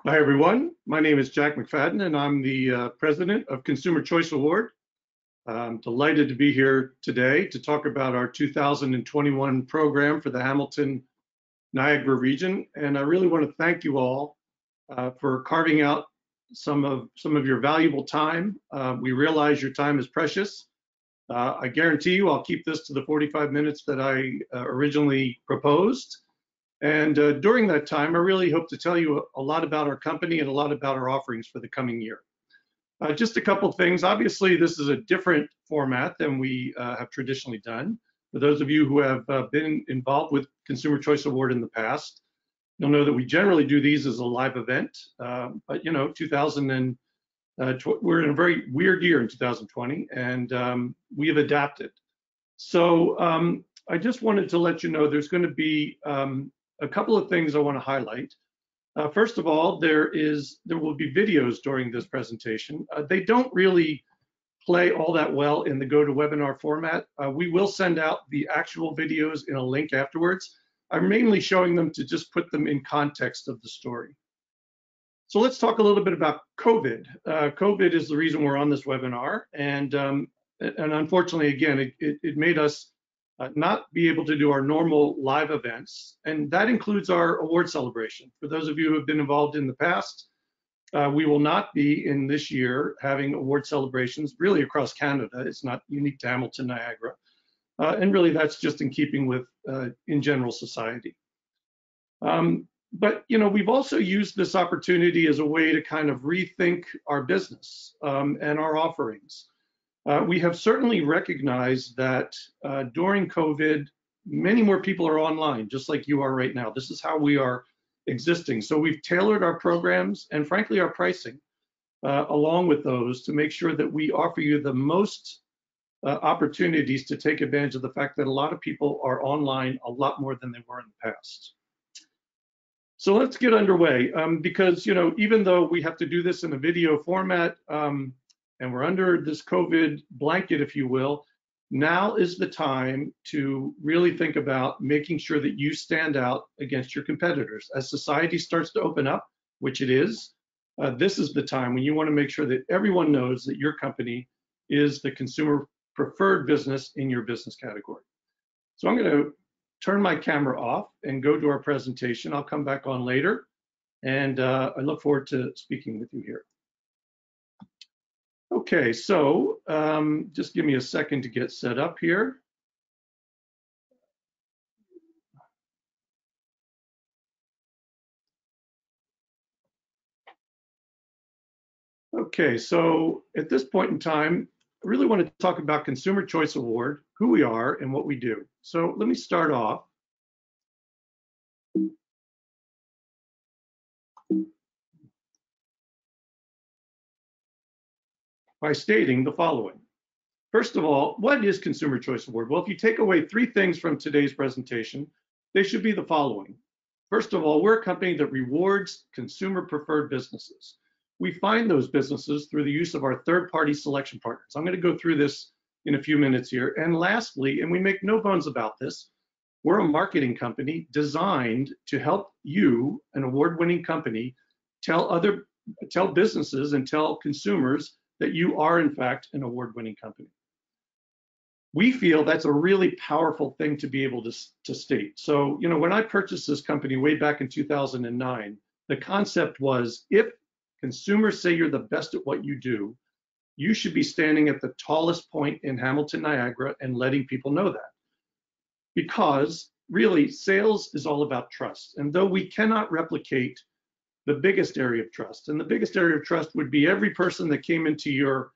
Hi, everyone. My name is Jack McFadden, and I'm the president of Consumer Choice Award. I'm delighted to be here today to talk about our 2021 program for the Hamilton Niagara region. And I really want to thank you all for carving out some of your valuable time. We realize your time is precious. I guarantee you I'll keep this to the 45 minutes that I originally proposed. And during that time, I really hope to tell you a lot about our company and a lot about our offerings for the coming year. Just a couple of things. Obviously, this is a different format than we have traditionally done. For those of you who have been involved with Consumer Choice Award in the past, you'll know that we generally do these as a live event. But you know, we're in a very weird year in 2020, and we have adapted. So I just wanted to let you know there's going to be a couple of things I want to highlight. First of all, there will be videos during this presentation. They don't really play all that well in the GoToWebinar format. We will send out the actual videos in a link afterwards. I'm mainly showing them to just put them in context of the story. So let's talk a little bit about COVID. COVID is the reason we're on this webinar, and unfortunately, again, it made us not be able to do our normal live events, and that includes our award celebration. For those of you who have been involved in the past, we will not be in this year having award celebrations really across Canada. It's not unique to Hamilton, Niagara, and really that's just in keeping with in general society. But you know, we've also used this opportunity as a way to kind of rethink our business and our offerings. We have certainly recognized that during COVID, many more people are online, just like you are right now. This is how we are existing. So we've tailored our programs and frankly, our pricing along with those to make sure that we offer you the most opportunities to take advantage of the fact that a lot of people are online a lot more than they were in the past. So let's get underway because, you know, even though we have to do this in a video format, and we're under this COVID blanket, if you will, now is the time to really think about making sure that you stand out against your competitors. As society starts to open up, which it is, this is the time when you want to make sure that everyone knows that your company is the consumer preferred business in your business category. So I'm going to turn my camera off and go to our presentation. I'll come back on later, and I look forward to speaking with you here. Okay, so just give me a second to get set up here. Okay, so at this point in time, I really want to talk about Consumer Choice Award, who we are and what we do. So let me start off by stating the following. First of all, what is Consumer Choice Award? Well, if you take away three things from today's presentation, they should be the following. First of all, we're a company that rewards consumer preferred businesses. We find those businesses through the use of our third-party selection partners. I'm going to go through this in a few minutes here. And lastly, and we make no bones about this, we're a marketing company designed to help you, an award-winning company, tell businesses and tell consumers that you are in fact an award-winning company. We feel that's a really powerful thing to be able to state. So, you know, when I purchased this company way back in 2009, the concept was if consumers say you're the best at what you do, you should be standing at the tallest point in Hamilton, Niagara and letting people know that. Because really, sales is all about trust. And though we cannot replicate the biggest area of trust, and the biggest area of trust would be every person that came into your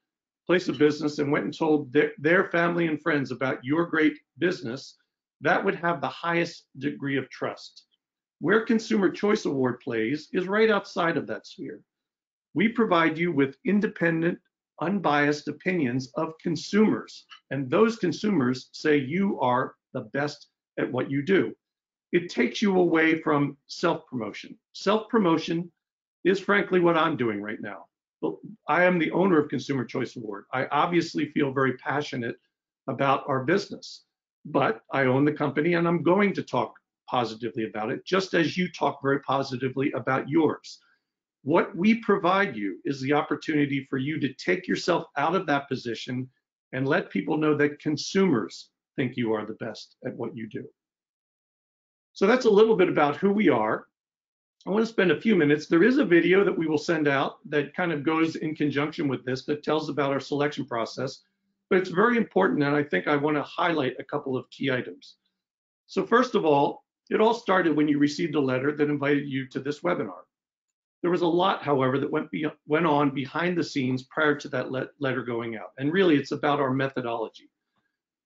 place of business and went and told their family and friends about your great business, that would have the highest degree of trust. Where Consumer Choice Award plays is right outside of that sphere. We provide you with independent, unbiased opinions of consumers, and those consumers say you are the best at what you do. It takes you away from self-promotion. Self-promotion is frankly what I'm doing right now. I am the owner of Consumer Choice Award. I obviously feel very passionate about our business, but I own the company and I'm going to talk positively about it, just as you talk very positively about yours. What we provide you is the opportunity for you to take yourself out of that position and let people know that consumers think you are the best at what you do. So that's a little bit about who we are. I want to spend a few minutes. There is a video that we will send out that kind of goes in conjunction with this, that tells about our selection process, but it's very important, and I think I want to highlight a couple of key items. So first of all, it all started when you received a letter that invited you to this webinar. There was a lot, however, that went on behind the scenes prior to that letter going out, and really it's about our methodology.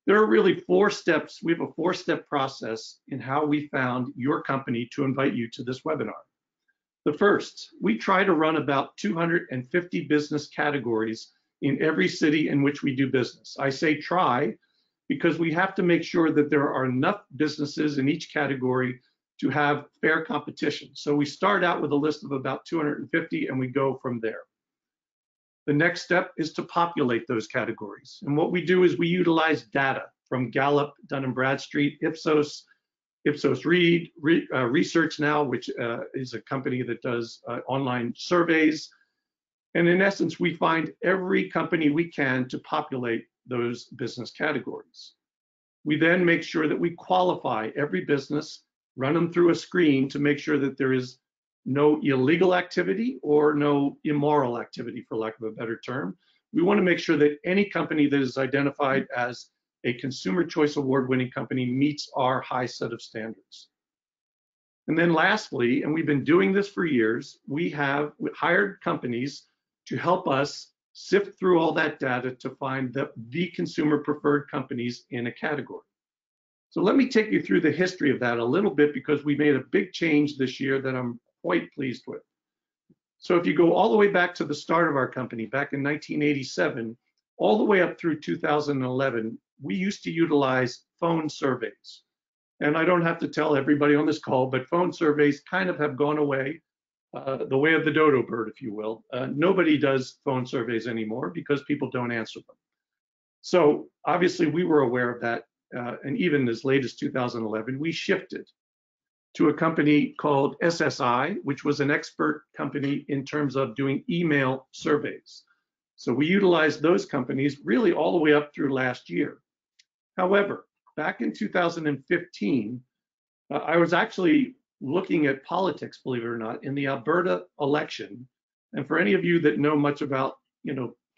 There are really 4 steps. We have a 4-step process in how we found your company to invite you to this webinar. The first, we try to run about 250 business categories in every city in which we do business. I say try because we have to make sure that there are enough businesses in each category to have fair competition. So we start out with a list of about 250 and we go from there. The next step is to populate those categories. And what we do is we utilize data from Gallup, Dun & Bradstreet, Ipsos Reid, Research Now, which is a company that does online surveys. And in essence, we find every company we can to populate those business categories. We then make sure that we qualify every business, run them through a screen to make sure that there is no illegal activity or no immoral activity, for lack of a better term. We want to make sure that any company that is identified as a Consumer Choice Award-winning company meets our high set of standards. And then lastly, and we've been doing this for years, we have hired companies to help us sift through all that data to find the consumer preferred companies in a category. So let me take you through the history of that a little bit, because we made a big change this year that I'm quite pleased with. So if you go all the way back to the start of our company, back in 1987, all the way up through 2011, we used to utilize phone surveys. And I don't have to tell everybody on this call, but phone surveys kind of have gone away, the way of the dodo bird, if you will. Nobody does phone surveys anymore because people don't answer them. So obviously we were aware of that. And even as late as 2011, we shifted to a company called SSI, which was an expert company in terms of doing email surveys. So we utilized those companies really all the way up through last year. However, back in 2015, I was actually looking at politics, believe it or not, in the Alberta election. And for any of you that know much about,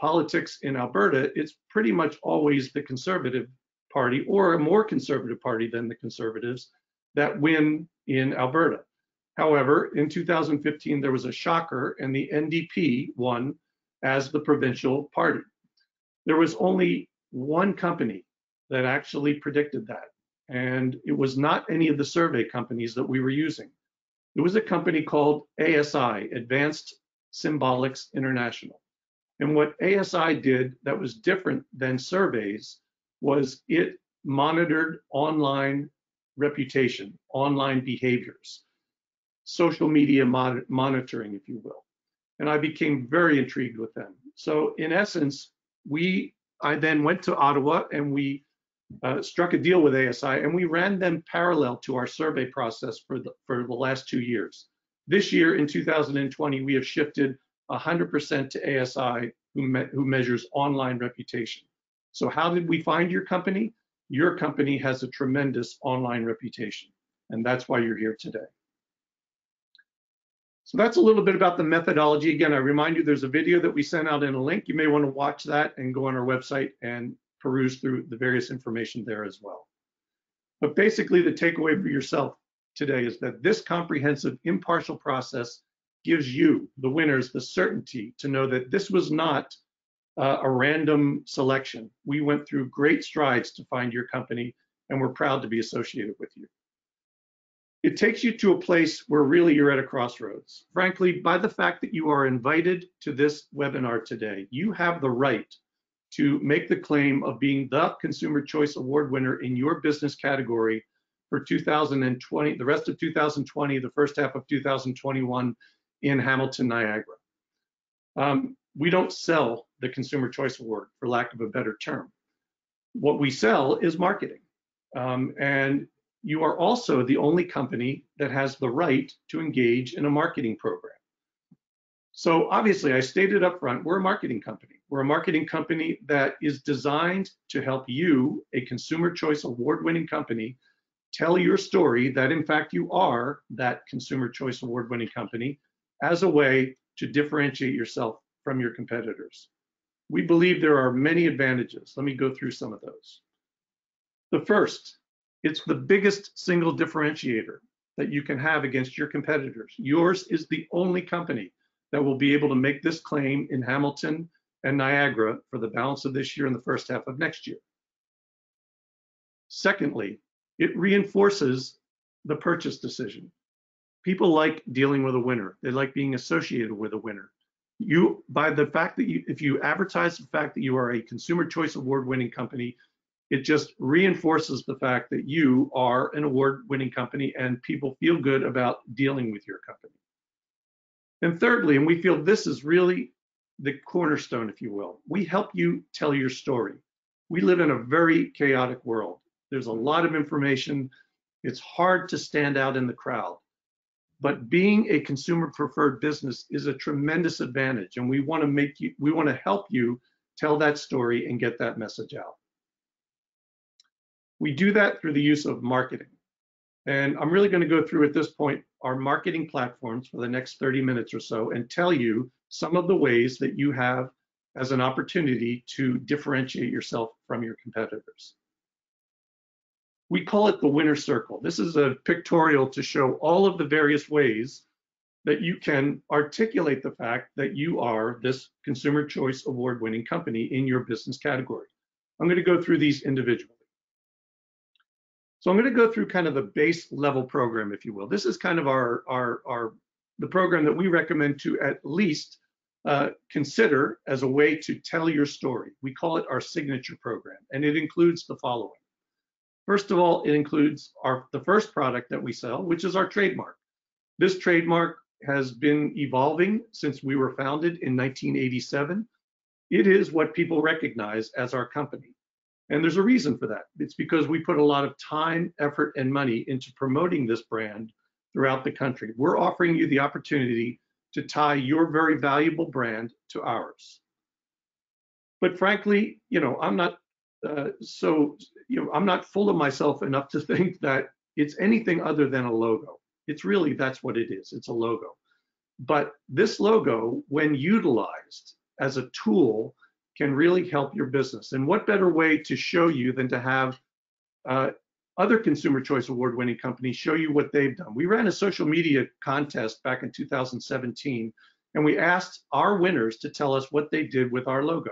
politics in Alberta, it's pretty much always the Conservative Party or a more conservative party than the Conservatives that win in Alberta. However, in 2015, there was a shocker and the NDP won as the provincial party. There was only one company that actually predicted that. And it was not any of the survey companies that we were using. It was a company called ASI, Advanced Symbolics International. And what ASI did that was different than surveys was it monitored online reputation, online behaviors, social media monitoring, if you will. And I became very intrigued with them. So in essence, I then went to Ottawa and we struck a deal with ASI and we ran them parallel to our survey process for the last 2 years. This year in 2020, we have shifted 100% to ASI, who measures online reputation. So how did we find your company? Your company has a tremendous online reputation, and that's why you're here today. So that's a little bit about the methodology. Again, I remind you there's a video that we sent out in a link. You may want to watch that and go on our website and peruse through the various information there as well. But basically the takeaway for yourself today is that this comprehensive, impartial process gives you, the winners, the certainty to know that this was not a random selection. We went through great strides to find your company, and we're proud to be associated with you. It takes you to a place where really you're at a crossroads. Frankly, by the fact that you are invited to this webinar today, you have the right to make the claim of being the Consumer Choice Award winner in your business category for 2020, the rest of 2020, the first half of 2021 in Hamilton, Niagara. We don't sell the Consumer Choice Award, for lack of a better term. What we sell is marketing. And you are also the only company that has the right to engage in a marketing program. So obviously, I stated up front, we're a marketing company. We're a marketing company that is designed to help you, a Consumer Choice Award-winning company, tell your story that in fact you are that Consumer Choice Award-winning company as a way to differentiate yourself from your competitors. We believe there are many advantages. Let me go through some of those. The first, it's the biggest single differentiator that you can have against your competitors. Yours is the only company that will be able to make this claim in Hamilton and Niagara for the balance of this year and the first half of next year. Secondly, it reinforces the purchase decision. People like dealing with a winner. They like being associated with a winner. By the fact that if you advertise the fact that you are a Consumer Choice Award-winning company, it just reinforces the fact that you are an award-winning company and people feel good about dealing with your company. And thirdly, and we feel this is really the cornerstone, if you will, we help you tell your story. We live in a very chaotic world. There's a lot of information. It's hard to stand out in the crowd. But being a consumer preferred business is a tremendous advantage. And we want to help you tell that story and get that message out. We do that through the use of marketing. And I'm really going to go through at this point our marketing platforms for the next 30 minutes or so and tell you some of the ways that you have as an opportunity to differentiate yourself from your competitors. We call it the winner circle. This is a pictorial to show all of the various ways that you can articulate the fact that you are this Consumer Choice Award-winning company in your business category. I'm going to go through these individually. So I'm going to go through kind of the base level program, if you will. This is kind of the program that we recommend to at least consider as a way to tell your story. We call it our signature program, and it includes the following. First of all, it includes the first product that we sell, which is our trademark. This trademark has been evolving since we were founded in 1987. It is what people recognize as our company. And there's a reason for that. It's because we put a lot of time, effort, and money into promoting this brand throughout the country. We're offering you the opportunity to tie your very valuable brand to ours. But frankly, I'm not I'm not full of myself enough to think that it's anything other than a logo. It's really, that's what it is. It's a logo. But this logo, when utilized as a tool, can really help your business. And what better way to show you than to have other Consumer Choice Award-winning companies show you what they've done. We ran a social media contest back in 2017, and we asked our winners to tell us what they did with our logo.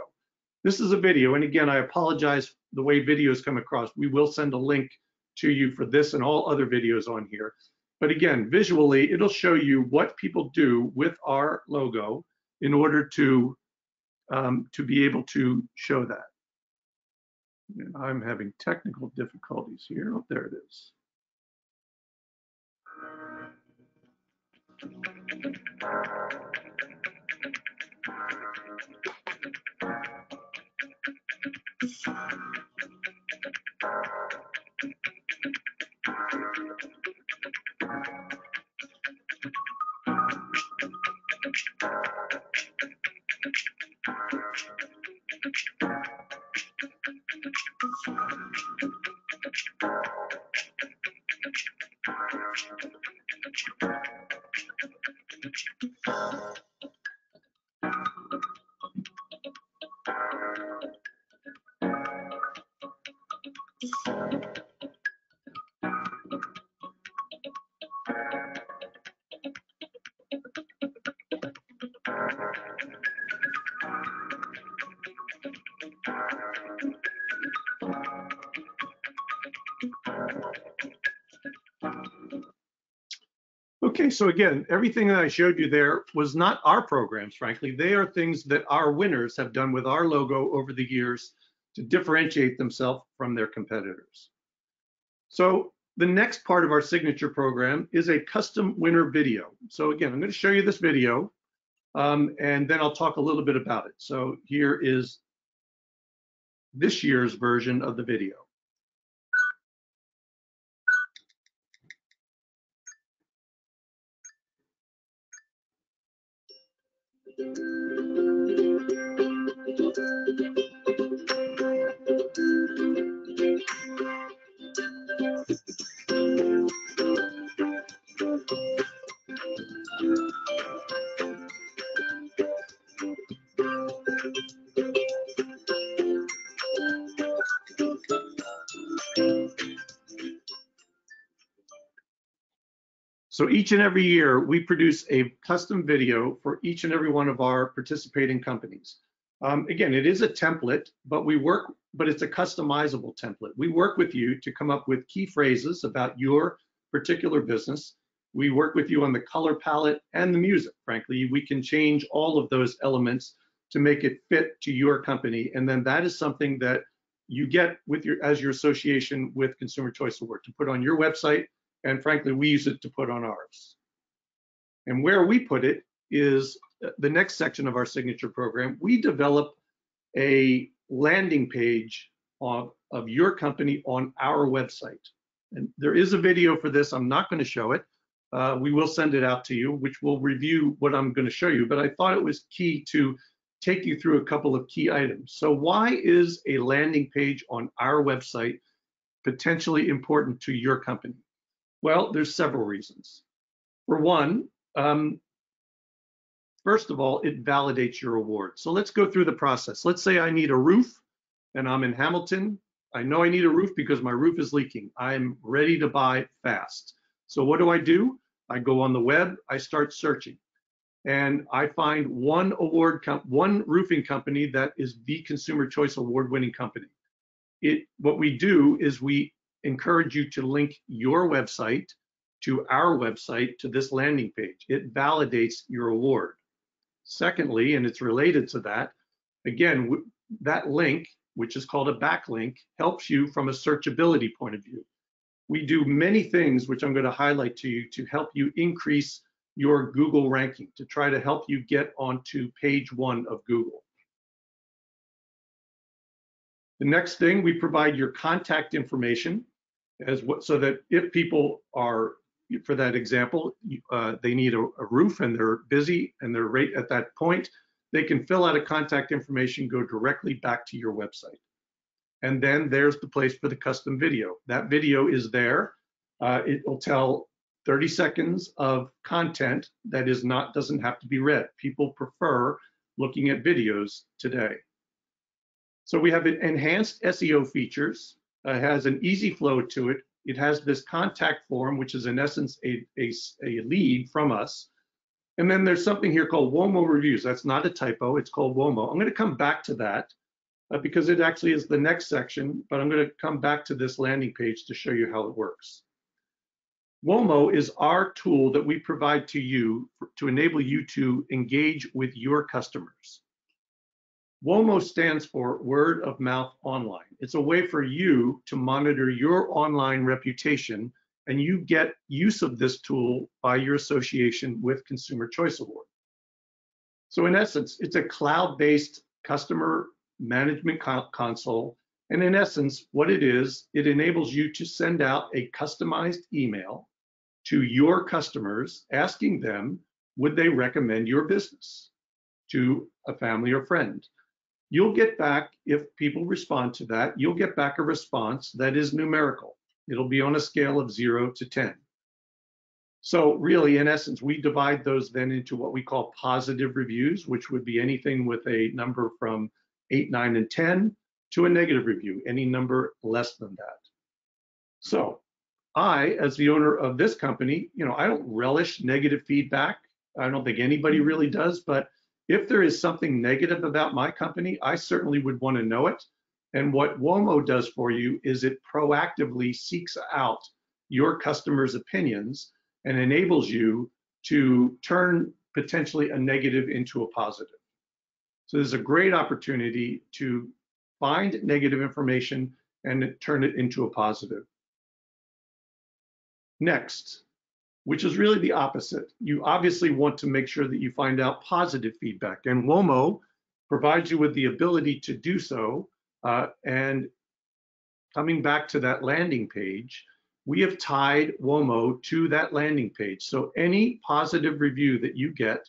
This is a video, and again, I apologize the way videos come across. We will send a link to you for this and all other videos on here. But again, visually, it'll show you what people do with our logo in order to be able to show that. And I'm having technical difficulties here. Oh, there it is. Okay, so again, everything that I showed you there was not our programs, frankly. They are things that our winners have done with our logo over the years to differentiate themselves from their competitors. So the next part of our signature program is a custom winner video. So again, I'm going to show you this video, and then I'll talk a little bit about it. So here is this year's version of the video. So each and every year, we produce a custom video for each and every one of our participating companies. Again, it is a template, but it's a customizable template. We work with you to come up with key phrases about your particular business. We work with you on the color palette and the music. Frankly, we can change all of those elements to make it fit to your company. And then that is something that you get with as your association with Consumer Choice Award to put on your website. And frankly, we use it to put on ours. And where we put it is the next section of our signature program. We develop a landing page of your company on our website. And there is a video for this. I'm not going to show it. We will send it out to you, which will review what I'm going to show you. But I thought it was key to take you through a couple of key items. So why is a landing page on our website potentially important to your company? Well, there's several reasons. For one, first of all, it validates your award. So let's go through the process. Let's say I need a roof and I'm in Hamilton. I know I need a roof because my roof is leaking. I'm ready to buy fast. So what do? I go on the web, I start searching, and I find one roofing company that is the Consumer Choice Award winning company. What we do is we encourage you to link your website to our website to this landing page. It validates your award. Secondly, and it's related to that, again, that link, which is called a backlink, helps you from a searchability point of view. We do many things, which I'm going to highlight to you, to help you increase your Google ranking, to try to help you get onto page 1 of Google. The next thing, we provide your contact information so that if people are, for that example, they need a roof and they're busy and they're right at that point, they can fill out a contact information, go directly back to your website. And then there's the place for the custom video. That video is there. It will tell 30 seconds of content that doesn't have to be read. People prefer looking at videos today. So we have enhanced SEO features. It has an easy flow to it. It has this contact form, which is in essence a lead from us. And then there's something here called WOMO reviews. That's not a typo, it's called WOMO. I'm going to come back to that because it actually is the next section, but I'm going to come back to this landing page to show you how it works. WOMO is our tool that we provide to you to enable you to engage with your customers. WOMO stands for word of mouth online. It's a way for you to monitor your online reputation, and you get use of this tool by your association with Consumer Choice Award. So in essence, it's a cloud-based customer management console. And in essence, what it is, it enables you to send out a customized email to your customers asking them, would they recommend your business to a family or friend? You'll get back, if people respond to that, you'll get back a response that is numerical. It'll be on a scale of 0 to 10. So really, in essence, we divide those then into what we call positive reviews, which would be anything with a number from 8, 9, and 10 to a negative review, any number less than that. So I, as the owner of this company, I don't relish negative feedback. I don't think anybody really does, but if there is something negative about my company, I certainly would want to know it. And what WOMO does for you is it proactively seeks out your customers' opinions and enables you to turn potentially a negative into a positive. So there's a great opportunity to find negative information and turn it into a positive. Next, which is really the opposite. You obviously want to make sure that you find out positive feedback, and WOMO provides you with the ability to do so. And coming back to that landing page, we have tied WOMO to that landing page. So any positive review that you get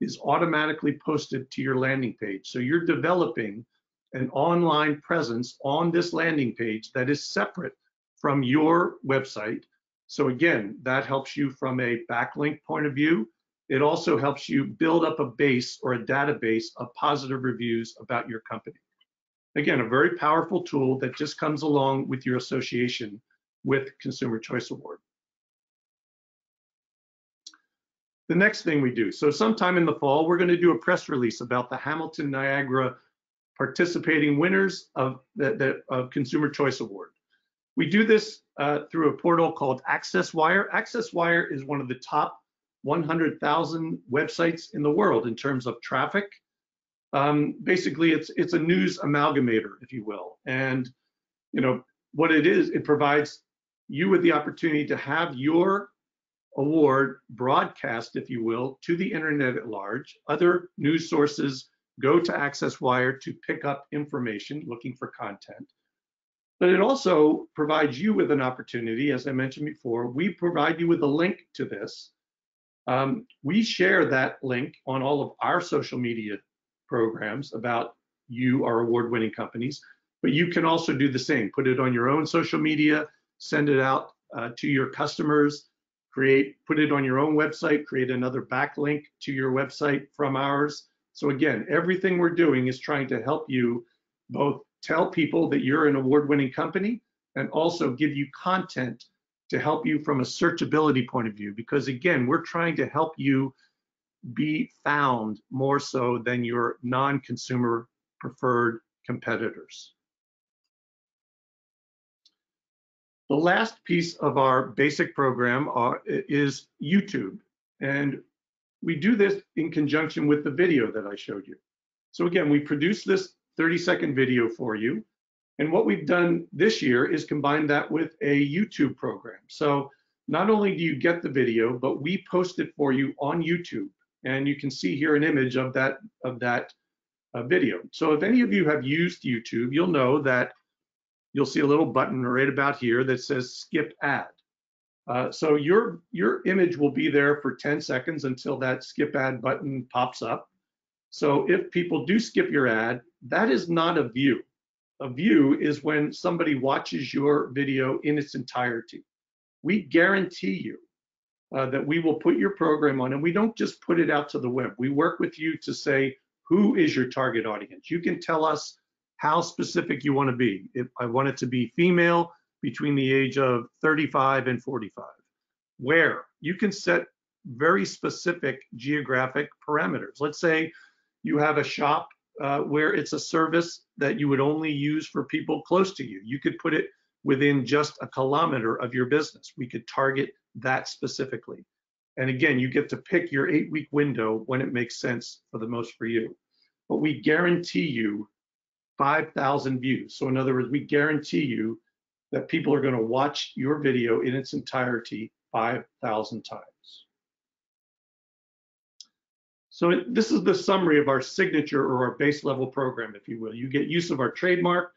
is automatically posted to your landing page. So you're developing an online presence on this landing page that is separate from your website. So again, that helps you from a backlink point of view. It also helps you build up a base or a database of positive reviews about your company. Again, a very powerful tool that just comes along with your association with Consumer Choice Award. The next thing we do, so sometime in the fall, we're going to do a press release about the Hamilton Niagara participating winners of the Consumer Choice Award. We do this through a portal called AccessWire. AccessWire is one of the top 100,000 websites in the world in terms of traffic. Basically, it's a news amalgamator, if you will. And what it is, it provides you with the opportunity to have your award broadcast, if you will, to the internet at large. Other news sources go to AccessWire to pick up information, looking for content. But it also provides you with an opportunity, as I mentioned before. We provide you with a link to this. We share that link on all of our social media programs about you, our award-winning companies, but you can also do the same. Put it on your own social media, send it out to your customers, put it on your own website, create another backlink to your website from ours. So again, everything we're doing is trying to help you both tell people that you're an award-winning company and also give you content to help you from a searchability point of view, because again, we're trying to help you be found more so than your non-consumer preferred competitors. The last piece of our basic program is YouTube, and we do this in conjunction with the video that I showed you. So again, we produce this 30-second video for you, and what we've done this year is combine that with a YouTube program. So not only do you get the video, but we post it for you on YouTube, and you can see here an image of that video. So if any of you have used YouTube, you'll know that you'll see a little button right about here that says skip ad. So your image will be there for 10 seconds until that skip ad button pops up. So if people do skip your ad, that is not a view. A view is when somebody watches your video in its entirety. We guarantee you that we will put your program on, and we don't just put it out to the web. We work with you to say, who is your target audience? You can tell us how specific you want to be. If I want it to be female between the age of 35 and 45. Where? You can set very specific geographic parameters. Let's say you have a shop where it's a service that you would only use for people close to you. You could put it within just a kilometer of your business. We could target that specifically. And again, you get to pick your 8-week window when it makes sense for the most for you. But we guarantee you 5,000 views. So in other words, we guarantee you that people are going to watch your video in its entirety 5,000 times. So this is the summary of our signature or our base level program, if you will. You get use of our trademark,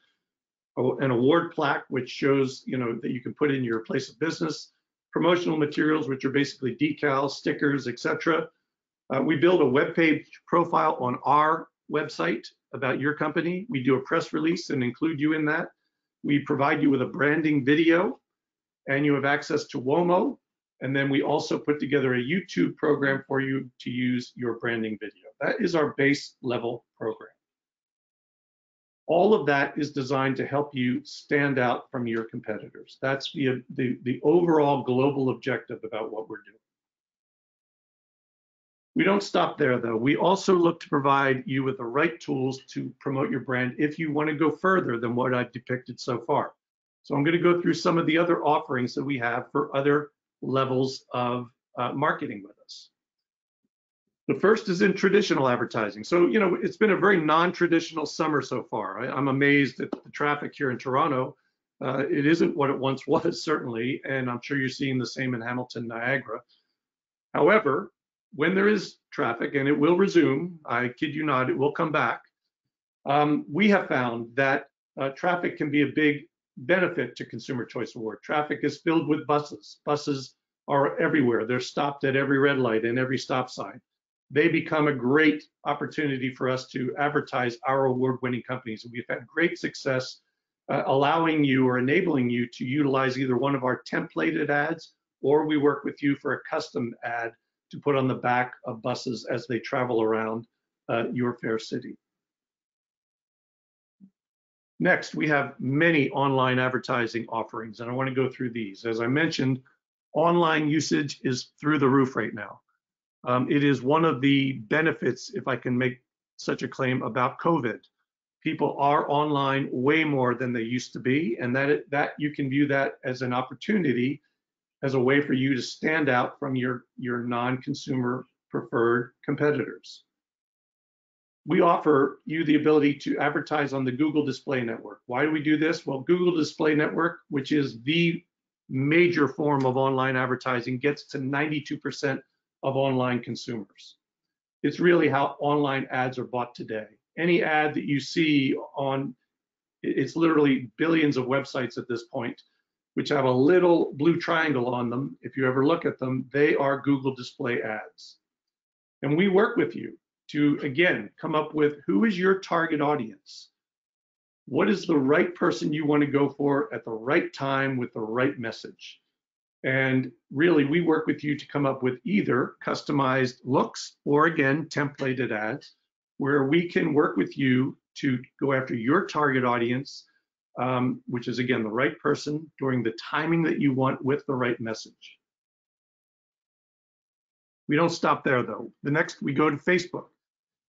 an award plaque, which shows that you can put in your place of business, promotional materials, which are basically decals, stickers, etc. We build a web page profile on our website about your company. We do a press release and include you in that. We provide you with a branding video, and you have access to WOMO. And then we also put together a YouTube program for you to use your branding video. That is our base level program. All of that is designed to help you stand out from your competitors. That's the overall global objective about what we're doing. We don't stop there, though. We also look to provide you with the right tools to promote your brand if you want to go further than what I've depicted so far. So I'm going to go through some of the other offerings that we have for other levels of marketing with us. The first is in traditional advertising. So, it's been a very non-traditional summer so far. I'm amazed at the traffic here in Toronto. It isn't what it once was, certainly, and I'm sure you're seeing the same in Hamilton, Niagara. However, when there is traffic, and it will resume, I kid you not, it will come back, we have found that traffic can be a big benefit to Consumer Choice Award. Traffic is filled with buses. Buses are everywhere. They're stopped at every red light and every stop sign. they become a great opportunity for us to advertise our award-winning companies. We've had great success allowing you or enabling you to utilize either one of our templated ads, or we work with you for a custom ad to put on the back of buses as they travel around your fair city. Next, we have many online advertising offerings, and I want to go through these. As I mentioned, online usage is through the roof right now. It is one of the benefits, if I can make such a claim, about COVID. People are online way more than they used to be, and that you can view that as an opportunity, as a way for you to stand out from your non-consumer preferred competitors. We offer you the ability to advertise on the Google Display Network. Why do we do this? Well, Google Display Network, which is the major form of online advertising, gets to 92% of online consumers. It's really how online ads are bought today. Any ad that you see on, it's literally billions of websites at this point, which have a little blue triangle on them. If you ever look at them, they are Google Display ads. And we work with you to, again, come up with who is your target audience? What is the right person you want to go for at the right time with the right message? And really, we work with you to come up with either customized looks or, again, templated ads, where we can work with you to go after your target audience, which is, again, the right person during the timing that you want with the right message. We don't stop there, though. The next, we go to Facebook.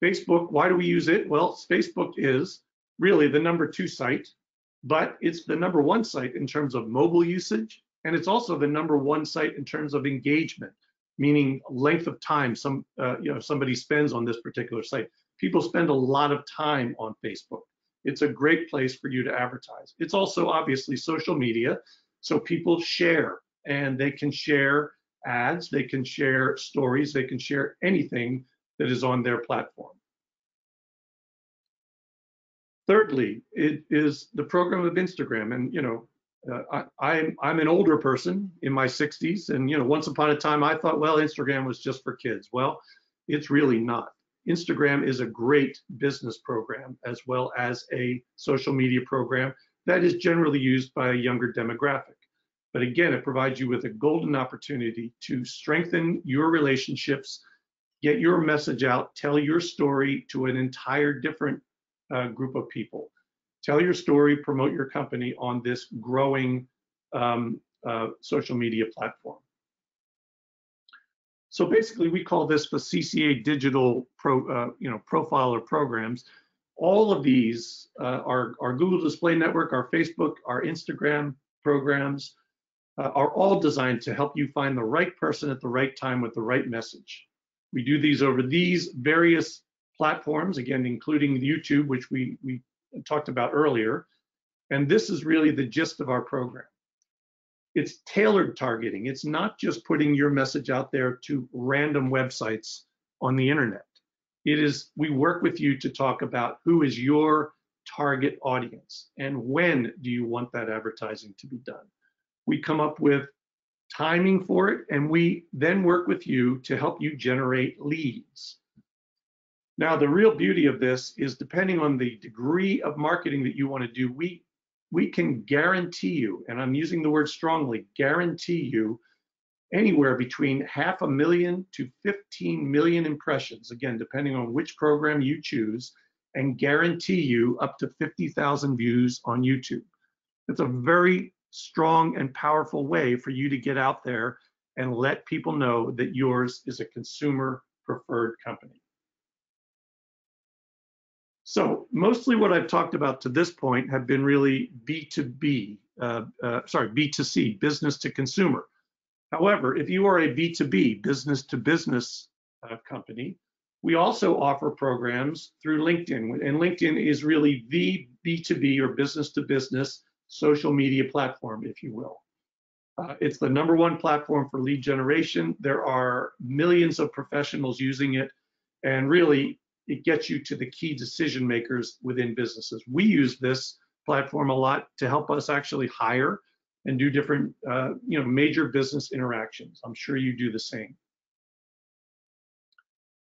Facebook, why do we use it? Well, Facebook is really the #2 site, but it's the #1 site in terms of mobile usage, and it's also the #1 site in terms of engagement, meaning length of time somebody spends on this particular site. People spend a lot of time on Facebook. It's a great place for you to advertise. It's also obviously social media, so people share, and they can share ads, they can share stories, they can share anything that is on their platform. Thirdly, it is the program of Instagram. And I'm an older person in my 60s, and once upon a time I thought, well, Instagram was just for kids. Well, it's really not. Instagram is a great business program as well as a social media program that is generally used by a younger demographic. But again, it provides you with a golden opportunity to strengthen your relationships, get your message out, tell your story to an entire different group of people. Tell your story, promote your company on this growing social media platform. So basically, we call this the CCA digital profile or programs. All of these our Google Display Network, our Facebook, our Instagram programs are all designed to help you find the right person at the right time with the right message. We do these over these various platforms, again, including YouTube, which we talked about earlier. And this is really the gist of our program. It's tailored targeting. It's not just putting your message out there to random websites on the internet. It is, we work with you to talk about who is your target audience and when do you want that advertising to be done. We come up with timing for it, and we then work with you to help you generate leads. Now, the real beauty of this is, depending on the degree of marketing that you want to do, we can guarantee you, and I'm using the word strongly, guarantee you anywhere between 500,000 to 15 million impressions, again, depending on which program you choose, and guarantee you up to 50,000 views on YouTube. It's a very strong and powerful way for you to get out there and let people know that yours is a consumer preferred company. So mostly what I've talked about to this point have been really B2C, business to consumer. However, if you are a B2B, business to business company, we also offer programs through LinkedIn. And LinkedIn is really the B2B or business to business social media platform, if you will. It's the #1 platform for lead generation. There are millions of professionals using it, and really it gets you to the key decision makers within businesses. We use this platform a lot to help us actually hire and do different major business interactions. I'm sure you do the same.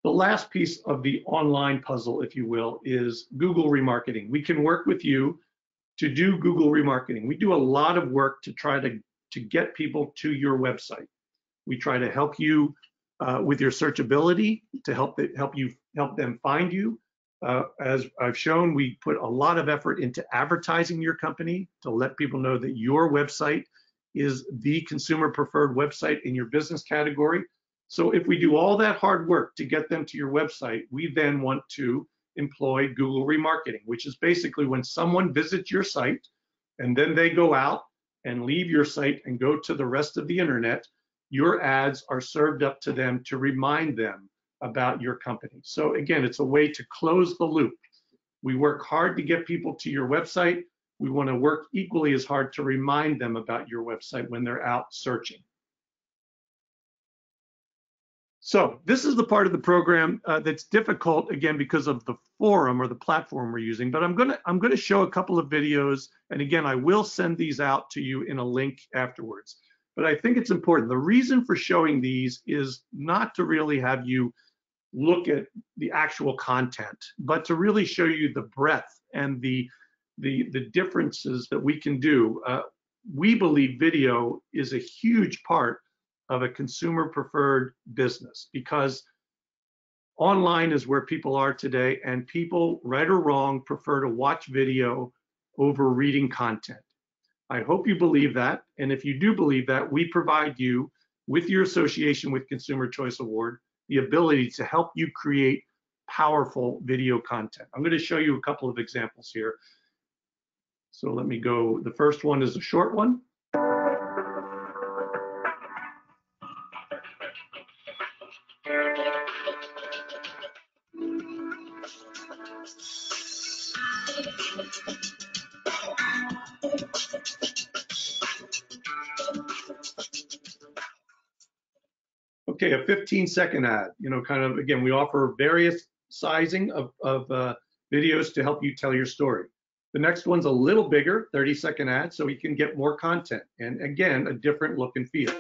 The last piece of the online puzzle, if you will, is Google Remarketing. We can work with you to do Google Remarketing. We do a lot of work to try to get people to your website. We try to help you with your searchability, to help them find you. As I've shown, we put a lot of effort into advertising your company to let people know that your website is the consumer preferred website in your business category. So if we do all that hard work to get them to your website, we then want to employ Google Remarketing, which is basically when someone visits your site and then they go out and leave your site and go to the rest of the internet, your ads are served up to them to remind them about your company. So again, it's a way to close the loop. We work hard to get people to your website. We want to work equally as hard to remind them about your website when they're out searching. So this is the part of the program that's difficult, again, because of the forum or the platform we're using, but I'm gonna show a couple of videos, and again, I will send these out to you in a link afterwards. But I think it's important. The reason for showing these is not to really have you look at the actual content, but to really show you the breadth and the differences that we can do. We believe video is a huge part of a consumer preferred business because online is where people are today, and people, right or wrong, prefer to watch video over reading content. I hope you believe that, and if you do believe that, we provide you with your association with Consumer Choice Award the ability to help you create powerful video content. I'm going to show you a couple of examples here. So let me go. The first one is a short one. Okay, a 15-second ad. You know, kind of, again, we offer various sizing of videos to help you tell your story. The next one's a little bigger, 30-second ad, so you can get more content. And again, a different look and feel.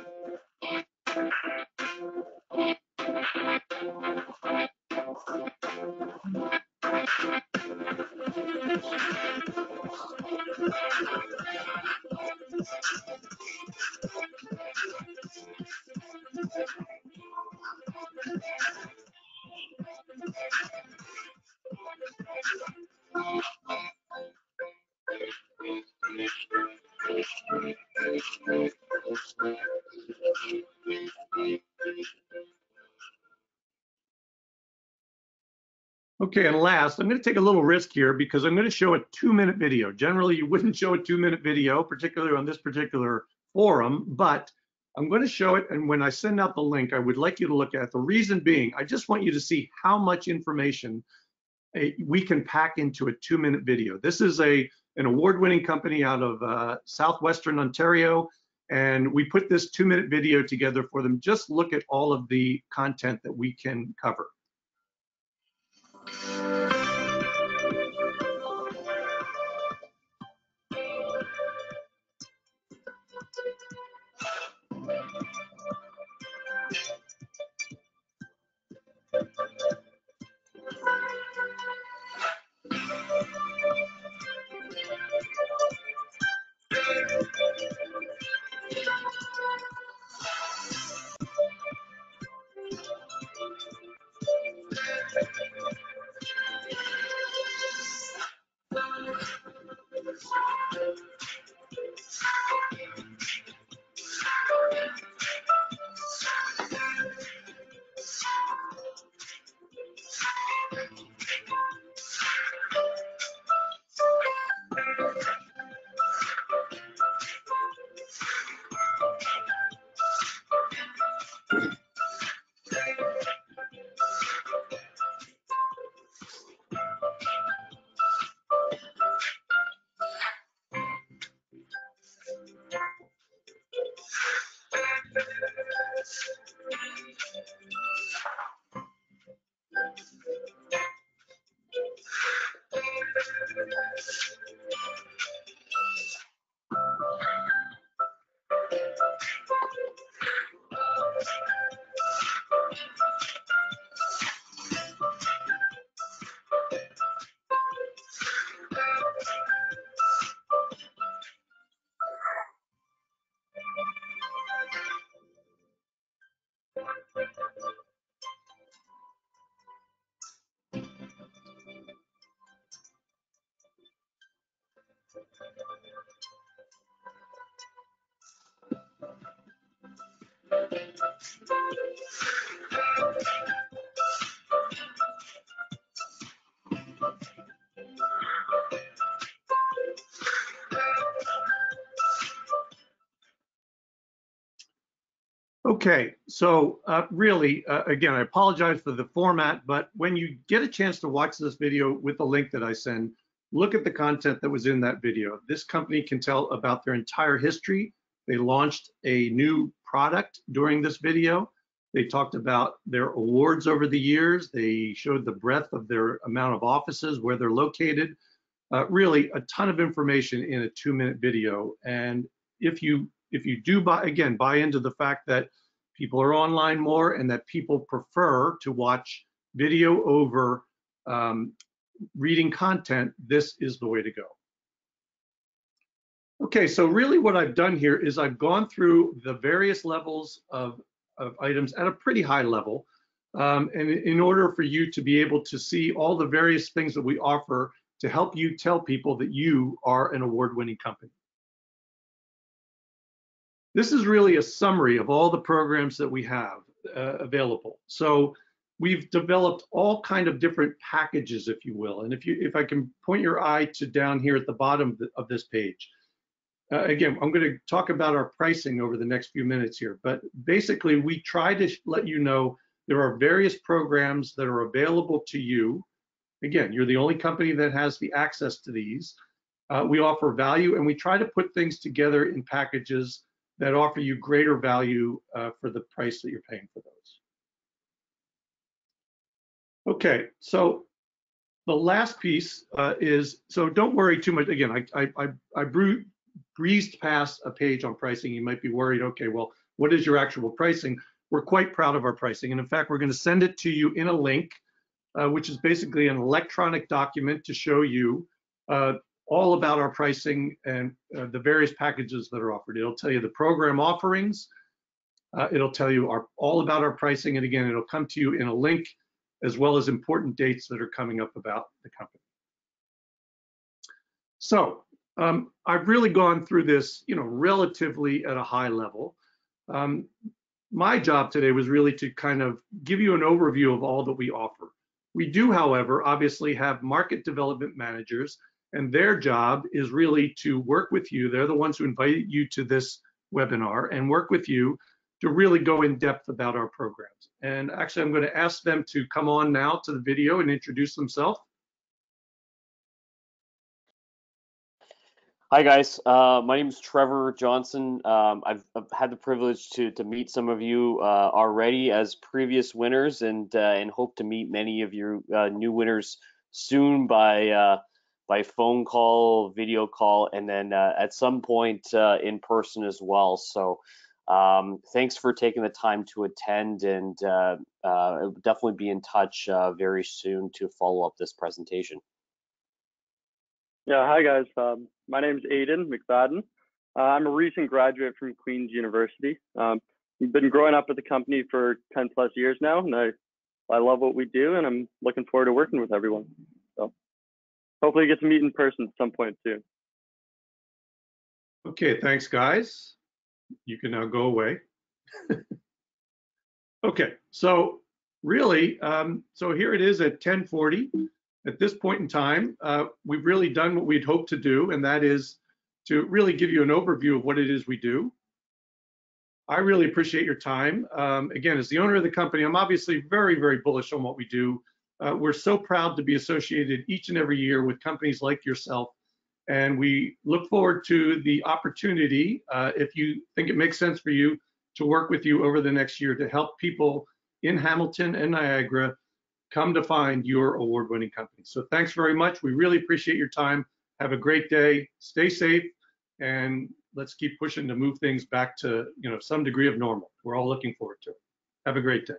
Okay, and last, I'm going to take a little risk here because I'm going to show a 2-minute video. Generally, you wouldn't show a 2-minute video, particularly on this particular forum, but I'm going to show it, and when I send out the link, I would like you to look at it. The reason being, I just want you to see how much information we can pack into a 2-minute video. This is an award-winning company out of southwestern Ontario, and we put this 2-minute video together for them. Just look at all of the content that we can cover. Okay, so really, again, I apologize for the format, but when you get a chance to watch this video with the link that I send, look at the content that was in that video. This company can tell about their entire history. They launched a new product during this video. They talked about their awards over the years. They showed the breadth of their amount of offices, where they're located. Really a ton of information in a 2-minute video. And if you do buy into the fact that people are online more and that people prefer to watch video over reading content, this is the way to go. Okay, so really what I've done here is I've gone through the various levels of items at a pretty high level. And in order for you to be able to see all the various things that we offer to help you tell people that you are an award-winning company. This is really a summary of all the programs that we have available. So we've developed all kind of different packages, if you will. And if I can point your eye to down here at the bottom of this page. Again, I'm going to talk about our pricing over the next few minutes here, but basically we try to let you know there are various programs that are available to you. Again, you're the only company that has the access to these. We offer value, and we try to put things together in packages that offer you greater value for the price that you're paying for those. Okay, so the last piece is, so don't worry too much. Again, I breezed past a page on pricing. You might be worried, okay, well, what is your actual pricing? We're quite proud of our pricing. And in fact, we're going to send it to you in a link, which is basically an electronic document to show you all about our pricing and the various packages that are offered. It'll tell you the program offerings. It'll tell you all about our pricing. And again, it'll come to you in a link, as well as important dates that are coming up about the company. So I've really gone through this, relatively at a high level. My job today was really to kind of give you an overview of all that we offer. We do, however, obviously have market development managers, and their job is really to work with you. They're the ones who invited you to this webinar and work with you to really go in depth about our programs. And actually, I'm going to ask them to come on now to the video and introduce themselves. Hi guys, my name is Trevor Johnson. I've had the privilege to meet some of you already as previous winners, and hope to meet many of you new winners soon by phone call, video call, and then at some point in person as well. So thanks for taking the time to attend, and I'll definitely be in touch very soon to follow up this presentation. Yeah, hi guys. My name is Aiden McFadden. I'm a recent graduate from Queen's University. I've been growing up with the company for 10 plus years now, and I love what we do, and I'm looking forward to working with everyone. So hopefully get to meet in person at some point soon. Okay, thanks guys. You can now go away. Okay, so really, so here it is at 10:40. At this point in time, we've really done what we'd hoped to do, and that is to really give you an overview of what it is we do. I really appreciate your time. Again, as the owner of the company, I'm obviously very, very bullish on what we do. We're so proud to be associated each and every year with companies like yourself, and we look forward to the opportunity, if you think it makes sense for you, to work with you over the next year to help people in Hamilton and Niagara come to find your award-winning company. So thanks very much. We really appreciate your time. Have a great day. Stay safe, and let's keep pushing to move things back to some degree of normal. We're all looking forward to it. Have a great day.